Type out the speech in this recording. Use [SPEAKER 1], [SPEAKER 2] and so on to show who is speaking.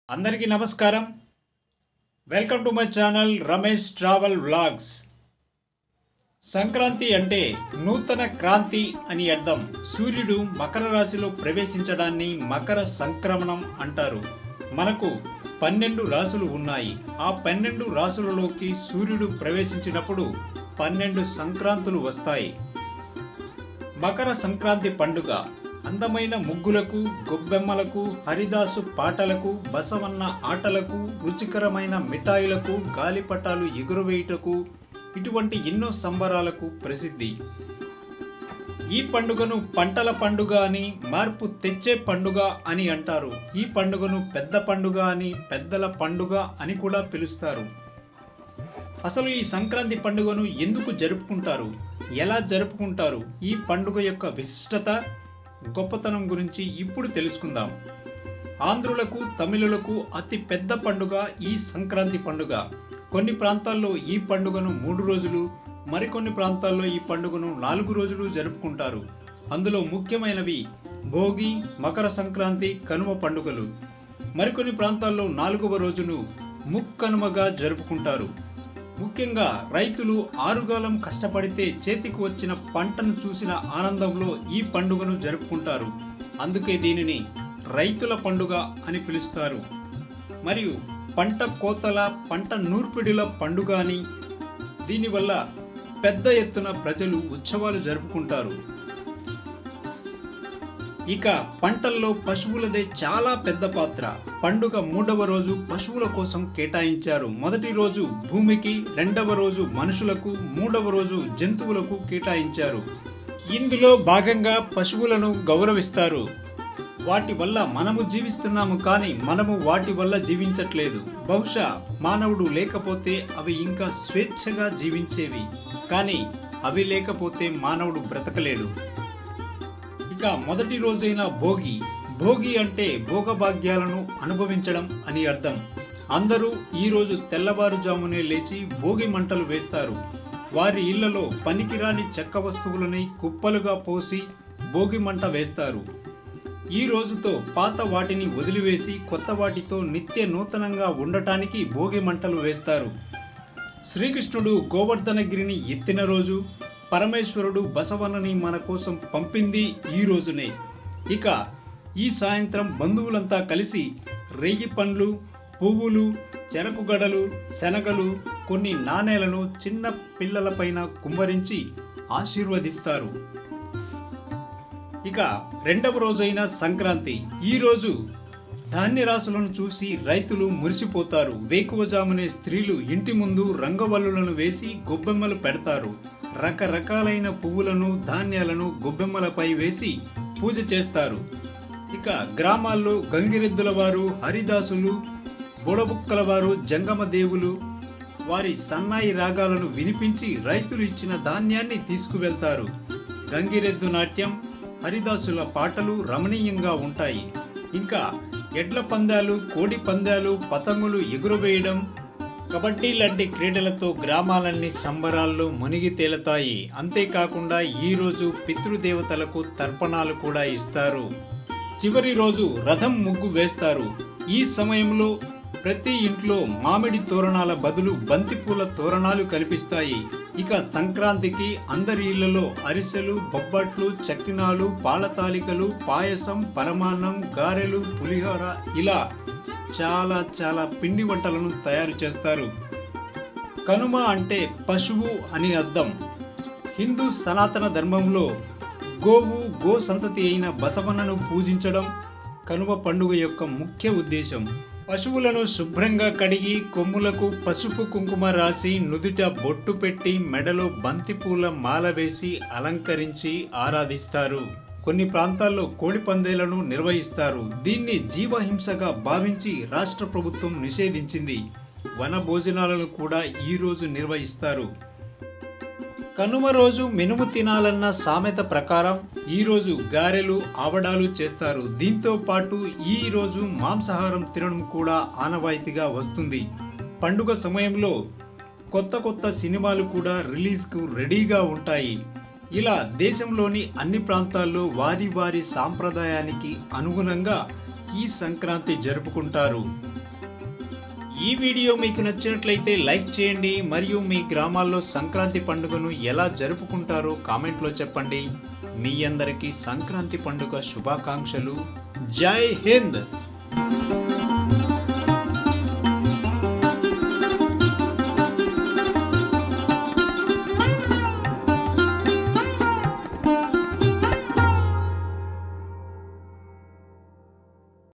[SPEAKER 1] అందరికీ నమస్కారం. Welcome to my channel Ramesh travel vlogs. Sankranti అంటే నూతన క్రాంతి అని అర్థం. సూర్యుడు మకర రాశిలో ప్రవేశించడాన్ని మకర సంక్రమణం అంటారు. మనకు 12 రాశులు ఉన్నాయి. ఆ 12 రాశులలోకి సూర్యుడు ప్రవేశించినప్పుడు 12 సంక్రాంతులు వస్తాయి. మకర సంక్రాంతి పండుగ అందమైన ముగ్గులకు, గొబ్బెమ్మలకు, హరిదాసు పాటలకు, బసవన్న ఆటలకు, రుచికరమైన మిఠాయిలకు, గాలిపటాలు ఎగురవేయుటకు, ఇటువంటి ఎన్నో సంబరాలకు ప్రసిద్ధి. ఈ పండుగను పంటల పండుగ అని, మార్పు తెచ్చే పండుగ అని అంటారు. ఈ పండుగను పెద్ద పండుగ అని, పెద్దల పండుగ అని కూడా పిలుస్తారు. అసలు ఈ సంక్రాంతి పండుగను ఎందుకు జరుపుకుంటారు, ఎలా జరుపుకుంటారు, ఈ పండుగ యొక్క విశిష్టత, గొప్పతనం గురించి ఇప్పుడు తెలుసుకుందాం. ఆంధ్రులకు, తమిళులకు అతి పెద్ద పండుగ ఈ సంక్రాంతి పండుగ. కొన్ని ప్రాంతాల్లో ఈ పండుగను 3 రోజులు, మరికొన్ని ప్రాంతాల్లో ఈ పండుగను 4 రోజులు జరుపుకుంటారు. అందులో ముఖ్యమైనవి భోగి, మకర సంక్రాంతి, కనుమ పండుగలు. మరికొన్ని ప్రాంతాల్లో 4వ రోజును ముక్కనుమగా జరుపుకుంటారు. ముఖ్యంగా రైతులు ఆరుగాలం కష్టపడితే చేతికి వచ్చిన పంటను చూసిన ఆనందంలో ఈ పండుగను జరుపుకుంటారు. అందుకే దీనిని రైతుల పండుగ అని పిలుస్తారు. మరియు పంట కోతల, పంట నూర్పిడిల పండుగ అని. దీనివల్ల పెద్ద ఎత్తున ప్రజలు ఉత్సవాలు జరుపుకుంటారు. ఇక పంటల్లో పశువులదే చాలా పెద్ద పాత్ర. పండుగ 3వ రోజు పశువుల కోసం కేటాయించారు. మొదటి రోజు భూమికి, 2వ రోజు మనుషులకు, 3వ రోజు జంతువులకు కేటాయించారు. ఇందులో భాగంగా పశువులను గౌరవిస్తారు. వాటి వల్ల మనము జీవిస్తున్నాము, కానీ మనము వాటి వల్ల జీవించట్లేదు. బహుశా మానవుడు లేకపోతే అవి ఇంకా స్వేచ్ఛగా జీవించేవి, కానీ అవి లేకపోతే మానవుడు బ్రతకలేడు. ఇక మొదటి రోజైన భోగి. భోగి అంటే భోగభాగ్యాలను అనుభవించడం అని అర్థం. అందరూ ఈరోజు తెల్లవారుజామునే లేచి భోగి మంటలు వేస్తారు. వారి ఇళ్లలో పనికిరాని చెక్క వస్తువులని కుప్పలుగా పోసి భోగి మంట వేస్తారు. ఈ రోజుతో పాత వాటిని వదిలివేసి కొత్త వాటితో నిత్య నూతనంగా ఉండటానికి భోగి మంటలు వేస్తారు. శ్రీకృష్ణుడు గోవర్ధనగిరిని ఎత్తిన రోజు, పరమేశ్వరుడు బసవన్నని మన కోసం పంపింది ఈ రోజునే. ఇక ఈ సాయంత్రం బంధువులంతా కలిసి రేగి పండ్లు, పువ్వులు, చెరకు గడలు, శనగలు, కొన్ని నాణేలను చిన్న పిల్లలపైన కుమ్మరించి ఆశీర్వదిస్తారు. ఇక 2వ రోజైన సంక్రాంతి. ఈరోజు ధాన్యరాశులను చూసి రైతులు మురిసిపోతారు. వేకువజామునే స్త్రీలు ఇంటి ముందు రంగవల్లులను వేసి గొబ్బెమ్మలు పెడతారు. రకరకాలైన పువ్వులను, ధాన్యాలను గొబ్బెమ్మలపై వేసి పూజ చేస్తారు. ఇక గ్రామాల్లో గంగిరెద్దుల వారు, హరిదాసులు, బుడబుక్కల వారు, జంగమ దేవులు వారి సన్నాయి రాగాలను వినిపించి రైతులు ఇచ్చిన ధాన్యాన్ని తీసుకువెళ్తారు. గంగిరెద్దు నాట్యం, హరిదాసుల పాటలు రమణీయంగా ఉంటాయి. ఇంకా ఎడ్ల పందాలు, కోడి పందాలు, పతంగులు ఎగురవేయడం, కబడ్డీ లాంటి క్రీడలతో గ్రామాలన్నీ సంబరాల్లో మునిగి తేలుతాయి. అంతేకాకుండా ఈరోజు పితృదేవతలకు తర్పణాలు కూడా ఇస్తారు. చివరి రోజు రథం ముగ్గు వేస్తారు. ఈ సమయంలో ప్రతి ఇంట్లో మామిడి తోరణాల బదులు బంతిపూల తోరణాలు కనిపిస్తాయి. ఇక సంక్రాంతికి అందరి ఇళ్లలో అరిసెలు, బొబ్బట్లు, చక్కినాలు, పాలతాలికలు, పాయసం, పరమాన్నం, గారెలు, పులిహోర ఇలా చాలా పిండి వంటలను తయారు చేస్తారు. కనుమ అంటే పశువు అని అర్థం. హిందూ సనాతన ధర్మంలో గోవు, గో సంతతి అయిన బసవన్నను పూజించడం కనుమ పండుగ యొక్క ముఖ్య ఉద్దేశం. పశువులను శుభ్రంగా కడిగి కొమ్ములకు పసుపు కుంకుమ రాసి నుదుట బొట్టు పెట్టి మెడలో బంతిపూల మాల వేసి అలంకరించి ఆరాధిస్తారు. కొన్ని ప్రాంతాల్లో కోడి పందేలను నిర్వహిస్తారు. దీన్ని జీవహింసగా భావించి రాష్ట్ర ప్రభుత్వం నిషేధించింది. వన భోజనాలను కూడా ఈరోజు నిర్వహిస్తారు. కనుమ రోజు మినుము తినాలన్న సామెత ప్రకారం ఈరోజు గారెలు, ఆవడాలు చేస్తారు. దీంతో పాటు ఈరోజు మాంసాహారం తినడం కూడా ఆనవాయితీగా వస్తుంది. పండుగ సమయంలో కొత్త సినిమాలు కూడా రిలీజ్కు రెడీగా ఉంటాయి. ఇలా దేశంలోని అన్ని ప్రాంతాల్లో వారి సాంప్రదాయానికి అనుగుణంగా ఈ సంక్రాంతి జరుపుకుంటారు. ఈ వీడియో మీకు నచ్చినట్లయితే లైక్ చేయండి మరియు మీ గ్రామాల్లో సంక్రాంతి పండుగను ఎలా జరుపుకుంటారో కామెంట్లో చెప్పండి. మీ అందరికీ సంక్రాంతి పండుగ శుభాకాంక్షలు. జై హింద్.